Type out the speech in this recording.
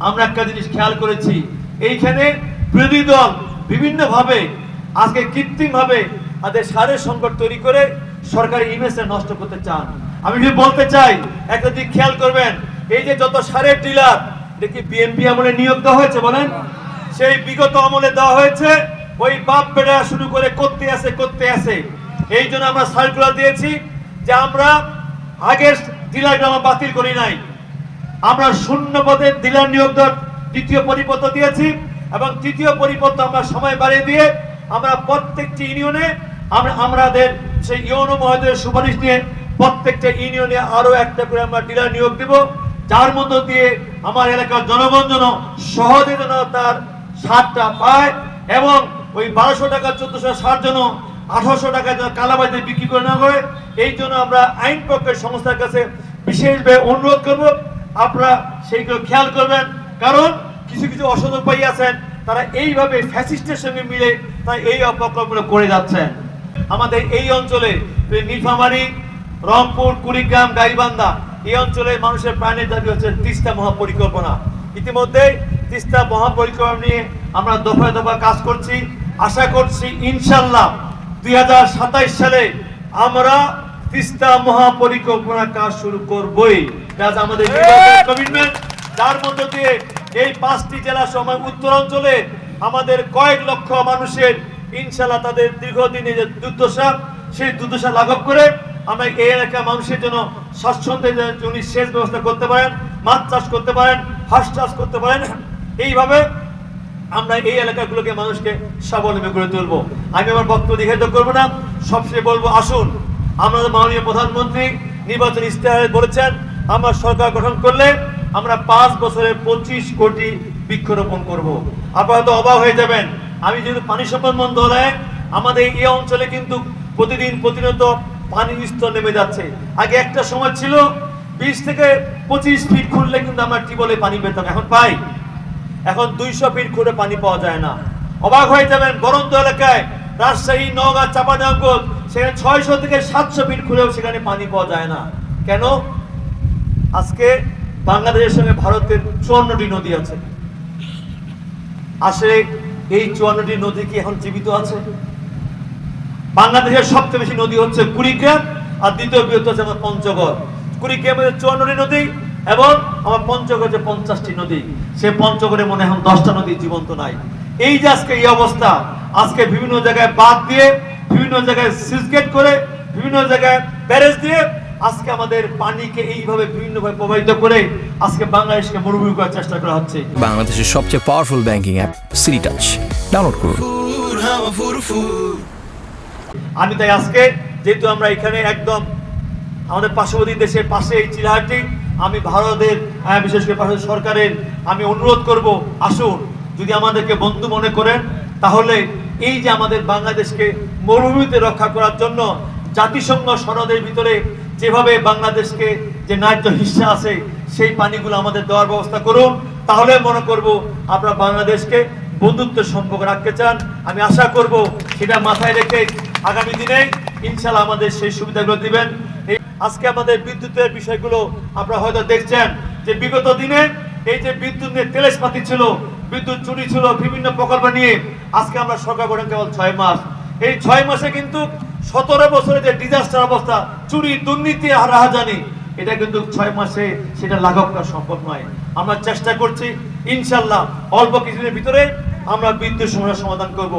আমরা একটা জিনিস খেয়াল করেছি, এইখানে বিরোধী দল বিভিন্নভাবে আজকে কৃত্রিমভাবে তাদের সারের সংকট তৈরি করে সরকারি ইমেজটা নষ্ট করতে চান। আমি যদি বলতে চাই, একটা দিক খেয়াল করবেন, এই যে যত সারের ডিলার, এটা কি বিএনপি আমলে নিয়োগ দেওয়া হয়েছে বলেন? সেই বিগত আমলে দেওয়া হয়েছে, ওই বাপ বেটা শুরু করে করতে আসে। এই জন্য আমরা সার্কুলার দিয়েছি যে আমরা আগের ডিলারকে আমরা বাতিল করি নাই, আমরা শূন্য পদে ডিলার নিয়োগ দেওয়ার দ্বিতীয় পরিপত্র দিয়েছি এবং তৃতীয় পরিপত্র আমরা সময় বাড়িয়ে দিয়ে আমরা প্রত্যেকটি ইউনিয়নে আমাদের সেই ইউনো মহোদয়ের সুপারিশ নিয়ে প্রত্যেকটা ইউনিয়নে আরো একটা করে আমরা ডিলার নিয়োগ দেব, যার মধ্য দিয়ে আমার এলাকার জনগণ যেন সহজে যেন তার সারটা পায় এবং ওই 1200 টাকা 1460 যেন 1800 টাকা যেন কালাবাজারে বিক্রি করে না হয়। এই জন্য আমরা আইন পক্ষের সংস্থার কাছে বিশেষভাবে অনুরোধ করব, আপনারা সেইগুলো খেয়াল করবেন, কারণ কিছু কিছু অসৎ উপায়ী আছেন, তারা এইভাবে ফ্যাসিস্টের সঙ্গে মিলে তারা এই অপকর্মগুলো করে যাচ্ছেন। আমাদের এই অঞ্চলে নীলফামারী, রংপুর, কুড়িগ্রাম, গাইবান্ধা এই অঞ্চলের মানুষের প্রাণের দাবি হচ্ছে তিস্তা মহাপরিকল্পনা। ইতিমধ্যে তিস্তা মহাপরিকল্পনা নিয়ে আমরা দফায় দফা কাজ করছি। আশা করছি ইনশাল্লাহ 2027 সালে আমরা তিস্তা মহাপরিকল্পনা কাজ শুরু করবই। কাজ আমাদের কমিটমেন্ট, যার মধ্য দিয়ে এই 5টি জেলা সময় উত্তরাঞ্চলে আমাদের কয়েক লক্ষ মানুষের ইনশাল্লাহ তাদের দীর্ঘদিনের যে দুর্দশা, সেই দুর্দশা লাঘব করে আমরা এই এলাকার মানুষের জন্য স্বাচ্ছন্দ্যে উনি সেচ ব্যবস্থা করতে পারেন, মাছ চাষ করতে পারেন, হাঁস চাষ করতে পারেন। এইভাবে আমরা এই এলাকাগুলোকে মানুষকে স্বাবলম্বী করে তুলবো। আমি আমার বক্তব্য দীর্ঘায়িত করবো না, সবচেয়ে বলবো, আসুন আমাদের মাননীয় প্রধানমন্ত্রী নির্বাচন ইশতেহারে বলেছেন আমরা সরকার গঠন করলে আমরা 5 বছরে 25 কোটি বৃক্ষরোপণ করব। আপনারা তো অবাক হয়ে যাবেন, আমি যেহেতু পানি সম্পদ মন্ত্রণালয়ে আমাদের এই অঞ্চলে কিন্তু প্রতিনিয়ত পানির স্তর নেমে যাচ্ছে। আগে একটা সময় ছিল 20 থেকে 25 ফিট খুঁড়লে কিন্তু আমরা টিউবওয়েলে পানি পেতাম, এখন পাই, এখন 200 ফিট খুঁড়ে পানি পাওয়া যায় না। অবাক হয়ে যাবেন, বরন্ত এলাকায় রাজশাহী, নওগাঁ, চাঁপাইনবাবগঞ্জ সেখানে 600 থেকে 700 ফিট খুঁড়েও সেখানে পানি পাওয়া যায় না। কেন? আজকে বাংলাদেশের সঙ্গে ভারতের 54টি নদী আছে। আসলে এই 54টি নদী কি এখন জীবিত আছে? বাংলাদেশের সবচেয়ে বেশি নদী হচ্ছে কুড়িগ্রাম, আর দ্বিতীয় বৃহত্তম হচ্ছে আমার পঞ্চগড়। কুড়িগ্রামের 54টি নদী এবং আমার পঞ্চগড়ে 50টি নদী। সে পঞ্চগড়ে মনে এখন 10টা নদী জীবন্ত নাই। এই যে আজকে এই অবস্থা, আজকে বিভিন্ন জায়গায় বাঁধ দিয়ে, বিভিন্ন জায়গায় সুইচ গেট করে, বিভিন্ন জায়গায় ব্যারেজ দিয়ে আজকে আমাদের পানিকে এইভাবে বিভিন্নভাবে প্রবাহিত করে আজকে বাংলাদেশকে মরুভূমি করার চেষ্টা করা হচ্ছে। বাংলাদেশের সবচেয়ে powerful banking app city touch download করুন। আমি তাই আজকে যেহেতু আমরা এখানে একদম আমাদের পার্শ্ববর্তী দেশের পাশে এই চিলাহাটি, আমি ভারতের বিশেষ করে ভারত সরকারের আমি অনুরোধ করব, আসুন যদি আমাদেরকে বন্ধু মনে করেন, তাহলে এই যে আমাদের বাংলাদেশকে মরুভূমিতে রক্ষা করার জন্য জাতিসংঘ সনদের ভিতরে যেভাবে বাংলাদেশকে যে ন্যায্য হিস্সা আছে সেই পানিগুলো আমাদের দেওয়ার ব্যবস্থা করুন। তাহলে মনে করব আপনারা বাংলাদেশকে বন্ধুত্বের সম্পর্ক রাখতে চান। আমি আশা করব সেটা মাথায় রেখে আগামী দিনে ইনশাআল্লাহ আমাদের সেই সুবিধাগুলো দিবেন। আজকে আমাদের বিদ্যুতের বিষয়গুলো আপনারা হয়তো দেখছেন যে বিগত দিনে এই যে বিদ্যুৎ নিয়ে তেলেসপাতি ছিল, বিদ্যুৎ চুরি ছিল, বিভিন্ন প্রকল্প নিয়ে আজকে আমরা সরকার গঠন কেবল 6 মাস। এই 6 মাসে কিন্তু 17 বছরে যে ডিজাস্টার অবস্থা, চুরি, দুর্নীতি, হারাহাজানি, এটা কিন্তু 6 মাসে সেটা লাঘব করা সম্ভব নয়। আমরা চেষ্টা করছি ইনশাআল্লাহ অল্প কিছুদিনের ভিতরে আমরা বিদ্যুৎ সমস্যার সমাধান করব।